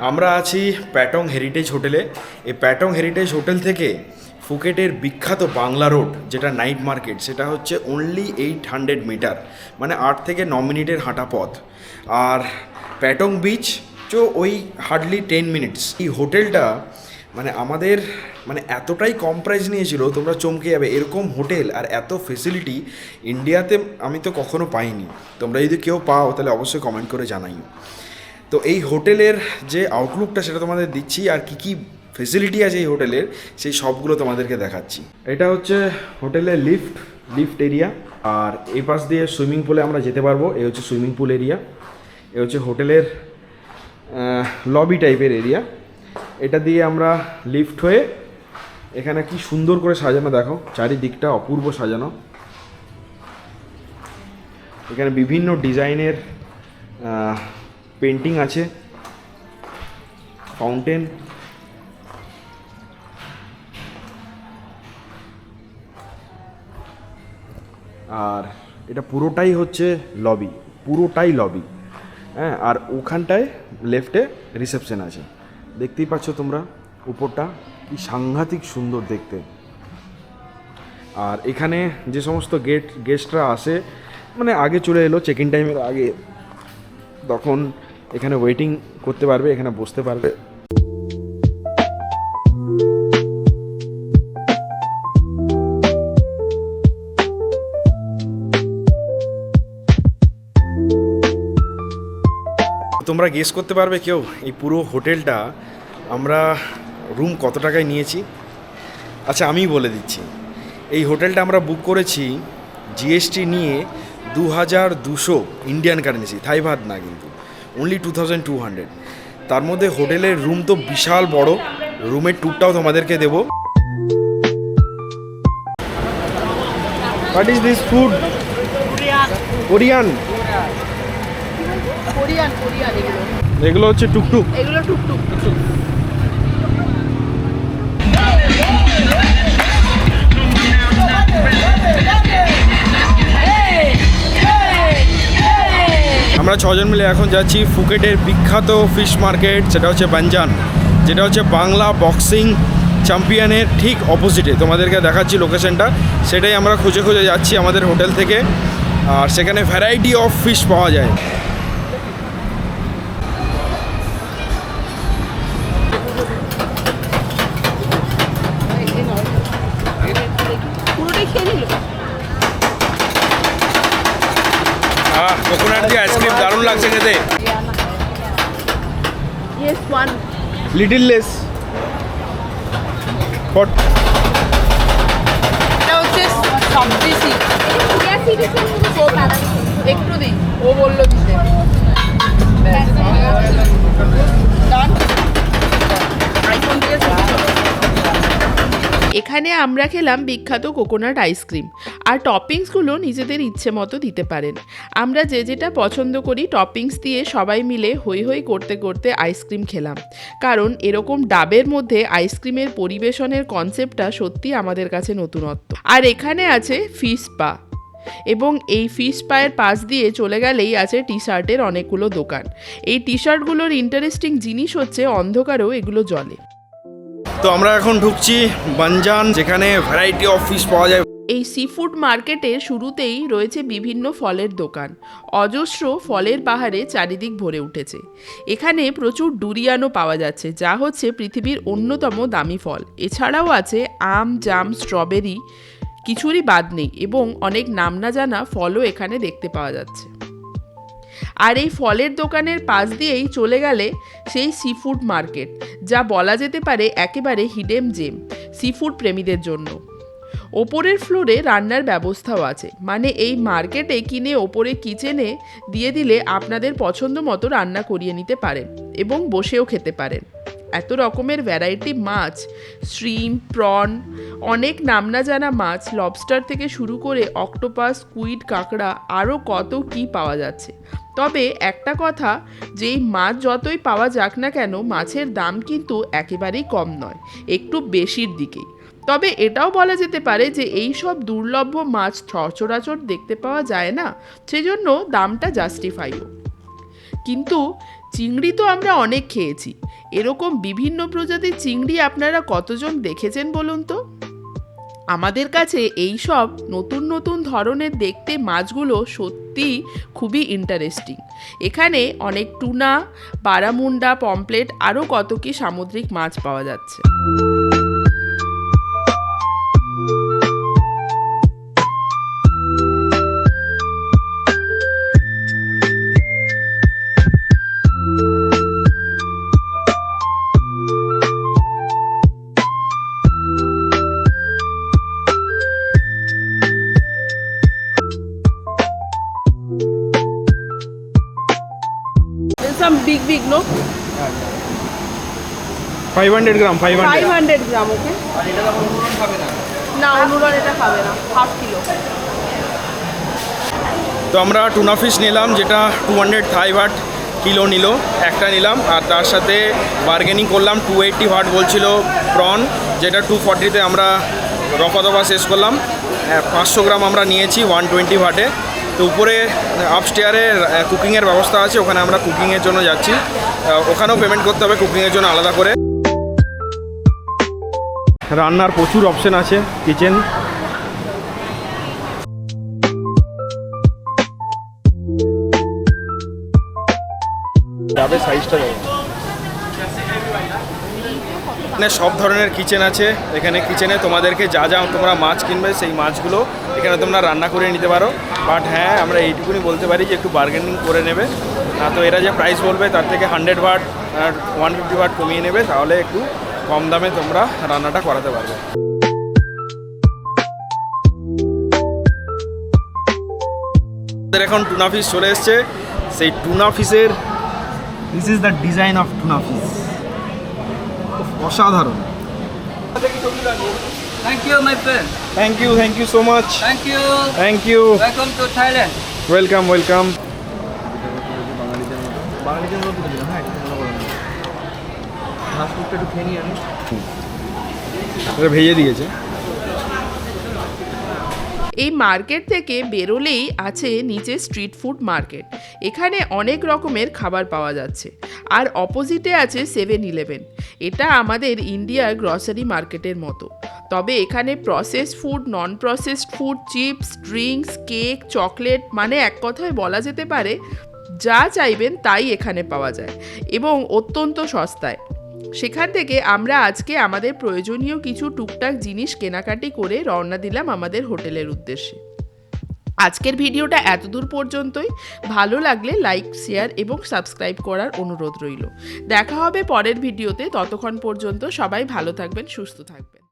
আমরা আছি প্যাটং হেরিটেজ হোটেলে। এই প্যাটং হেরিটেজ হোটেল থেকে ফুকেটের বিখ্যাত বাংলা রোড যেটা নাইট মার্কেট, সেটা হচ্ছে অনলি 800 মিটার, মানে 8 থেকে 9 মিনিটের হাঁটা পথ। আর প্যাটং বিচ ওই হার্ডলি 10 মিনিটস। এই হোটেলটা মানে আমাদের এতটাই কম প্রাইস নিয়েছিল, তোমরা চমকে যাবে। এরকম হোটেল আর এত ফেসিলিটি ইন্ডিয়াতে আমি তো কখনো পাইনি। তোমরা যদি কেউ পাও তাহলে অবশ্যই কমেন্ট করে জানাইও। তো এই হোটেলের যে আউটলুকটা সেটা তোমাদের দিচ্ছি, আর কি কি ফেসিলিটি আছে এই হোটেলের সেই সবগুলো তোমাদেরকে দেখাচ্ছি। এটা হচ্ছে হোটেলের লিফট এরিয়া, আর এই পাশ দিয়ে সুইমিং পুলে আমরা যেতে পারবো। এই হচ্ছে সুইমিং পুল এরিয়া। এ হচ্ছে হোটেলের লবি টাইপের এরিয়া। এটা দিয়ে আমরা লিফট হয়ে এখানে কি সুন্দর করে সাজানো, দেখো চারিদিকটা অপূর্ব সাজানো। এখানে বিভিন্ন ডিজাইনের পেন্টিং আছে, ফাউন্টেন, আর এটা পুরোটাই হচ্ছে লবি, হ্যাঁ। আর ওখানটায় লেফটে রিসেপশন আছে, দেখতেই পাচ্ছ তোমরা উপরটা কি সাংঘাতিক সুন্দর দেখতে। আর এখানে যে সমস্ত গেস্টরা আসে, মানে আগে চলে এলো চেক ইন টাইমের আগে, তখন এখানে ওয়েটিং করতে পারবে, এখানে বসতে পারবে। তোমরা গেস করতে পারবে কেউ এই পুরো হোটেলটা আমরা রুম কত টাকায় নিয়েছি? আচ্ছা আমিই বলে দিচ্ছি। এই হোটেলটা আমরা বুক করেছি জিএসটি নিয়ে 2200 ইন্ডিয়ান কারেন্সি, থাই ভাত না, কিন্তু অনলি 2200। তার মধ্যে হোটেলের রুম তো বিশাল বড়, রুমের ট্যুরটাও তোমাদেরকে দেবো। What is this food? Korean. এগুলো হচ্ছে টুকটুক। এগুলো টুকটুক। আমরা 6 জন মিলে এখন যাচ্ছি ফুকেটের বিখ্যাত ফিশ মার্কেট, সেটা হচ্ছে বানজান, যেটা হচ্ছে বাংলা বক্সিং চ্যাম্পিয়নের ঠিক অপোজিটে। তোমাদেরকে দেখাচ্ছি লোকেশনটা, সেটাই আমরা খুঁজে খুঁজে যাচ্ছি আমাদের হোটেল থেকে। আর সেখানে ভ্যারাইটি অফ ফিশ পাওয়া যায়। কোকোনাট দিয়ে আইসক্রিম দারুণ লাগছে খেতে। Yes, one. Little less hot. এটা হচ্ছে সবজি সিট। একটু দিন, ও বললো দিতে। এখানে আমরা খেলাম বিখ্যাত কোকোনাট আইসক্রিম, আর টপিংসগুলো নিজেদের ইচ্ছে মতো দিতে পারেন। আমরা যে যেটা পছন্দ করি টপিংস দিয়ে সবাই মিলে হই হই করতে করতে আইসক্রিম খেলাম, কারণ এরকম ডাবের মধ্যে আইসক্রিমের পরিবেশনের কনসেপ্টটা সত্যি আমাদের কাছে নতুনত্ব। আর এখানে আছে ফিশ পা, এবং এই ফিশ পায়ের পাশ দিয়ে চলে গেলেই আছে টি শার্টের অনেকগুলো দোকান। এই টি শার্টগুলোর ইন্টারেস্টিং জিনিস হচ্ছে অন্ধকারেও এগুলো জ্বলে। তো আমরা এখন ঢুকছি বানজান, যেখানে ভ্যারাইটি অফ ফিশ পাওয়া যায়। এই সি ফুড মার্কেটের শুরুতেই রয়েছে বিভিন্ন ফলের দোকান। অজস্র ফলের পাহাড়ে চারিদিক ভরে উঠেছে। এখানে প্রচুর ডুরিয়ানও পাওয়া যাচ্ছে, যা হচ্ছে পৃথিবীর অন্যতম দামি ফল। এছাড়াও আছে আম, জাম, স্ট্রবেরি, কিছুরই বাদ নেই, এবং অনেক নাম না জানা ফলও এখানে দেখতে পাওয়া যাচ্ছে। আর এই ফলের দোকানের পাশ দিয়েই চলে গেলে সেই সি ফুড মার্কেট, যা বলা যেতে পারে একেবারে হিডেন জেম সি ফুড প্রেমীদের জন্য। ওপরের ফ্লোরে রান্নার ব্যবস্থাও আছে, মানে এই মার্কেটে কিনে ওপরে কিচেনে দিয়ে দিলে আপনাদের পছন্দ মতো রান্না করিয়ে নিতে পারেন এবং বসেও খেতে পারেন। এত রকমের ভ্যারাইটি মাছ, শ্রিম্প, প্রন, অনেক নাম না জানা মাছ, লবস্টার থেকে শুরু করে অক্টোপাস, স্কুইড, কাঁকড়া, আরও কত কি পাওয়া যাচ্ছে। তবে একটা কথা, যেই মাছ যতই পাওয়া যাক না কেন, মাছের দাম কিন্তু একেবারেই কম নয়, একটু বেশির দিকেই। তবে এটাও বলা যেতে পারে যে এই সব দুর্লভ মাছ সচরাচর দেখতে পাওয়া যায় না, সেজন্য দামটা জাস্টিফাইও। কিন্তু চিংড়ি তো আমরা অনেক খেয়েছি, এরকম বিভিন্ন প্রজাতির চিংড়ি আপনারা কতজন দেখেছেন বলুন তো? আমাদের কাছে এই সব নতুন নতুন ধরনের দেখতে মাছগুলো সত্যি খুবই ইন্টারেস্টিং। এখানে অনেক টুনা, বারামুন্ডা, পমপ্লেট আরও কত কি সামুদ্রিক মাছ পাওয়া যাচ্ছে। Some big no? 500 গ্রাম 500 গ্রাম ওকে। না অনুরণ এটা খাবে না, হাফ কিলো। তো আমরা টুনা ফিশ নিলাম, যেটা 200 থাই বাট কিলো নিল, একটা নিলাম। আর তার সাথে বার্গেনিং করলাম, 280 বাট বলছিল প্রন, যেটা 240-তে আমরা রফা দফা শেষ করলাম। 500 গ্রাম আমরা নিয়েছি 120 বাটে। তো উপরে আপস্টেয়ারে কুকিংয়ের ব্যবস্থা আছে, ওখানে আমরা কুকিংয়ের জন্য যাচ্ছি। ওখানেও পেমেন্ট করতে হবে কুকিংয়ের জন্য আলাদা করে। রান্নার প্রচুর অপশন আছে কিচেন। যাবে সাইজটা যাবে, এখানে সব ধরনের কিচেন আছে। এখানে কিচেনে তোমাদেরকে যা যা তোমরা মাছ কিনবে সেই মাছগুলো এখানে তোমরা রান্না করে নিতে পারো। বাট হ্যাঁ, আমরা এইটুকুনি বলতে পারি যে একটু বার্গেনিং করে নেবে। তো এরা যে প্রাইস বলবে তার থেকে 100 বাট 150 বাট কমিয়ে নেবে, তাহলে একটু কম দামে তোমরা রান্নাটা করাতে পারবে। এখন টুনা ফিশ চলে এসছে। সেই টুনা ফিশের this is the design of tuna fish, অসাধারণ। Thank you, my friend. Thank you so much. Thank you. Welcome to Thailand. Welcome. ভেজে দিয়েছে। এই মার্কেট থেকে বেরোলেই আছে নিচে স্ট্রিট ফুড মার্কেট। এখানে অনেক রকমের খাবার পাওয়া যাচ্ছে। আর অপোজিটে আছে 7-Eleven। এটা আমাদের ইন্ডিয়ার গ্রসারি মার্কেটের মতো, তবে এখানে processed food, non processed food, chips, drinks, cake, chocolate, মানে এক কথায় বলা যেতে পারে যা চাইবেন তাই এখানে পাওয়া যায় এবং অত্যন্ত সস্তায়। সেখান থেকে আমরা আজকে আমাদের প্রয়োজনীয় কিছু টুকটাক জিনিস কেনাকাটি করে রওনা দিলাম আমাদের হোটেলের উদ্দেশ্যে। আজকের ভিডিওটা এতদূর পর্যন্তই। ভালো লাগলে লাইক, শেয়ার এবং সাবস্ক্রাইব করার অনুরোধ রইল। দেখা হবে পরের ভিডিওতে। ততক্ষণ পর্যন্ত সবাই ভালো থাকবেন, সুস্থ থাকবেন।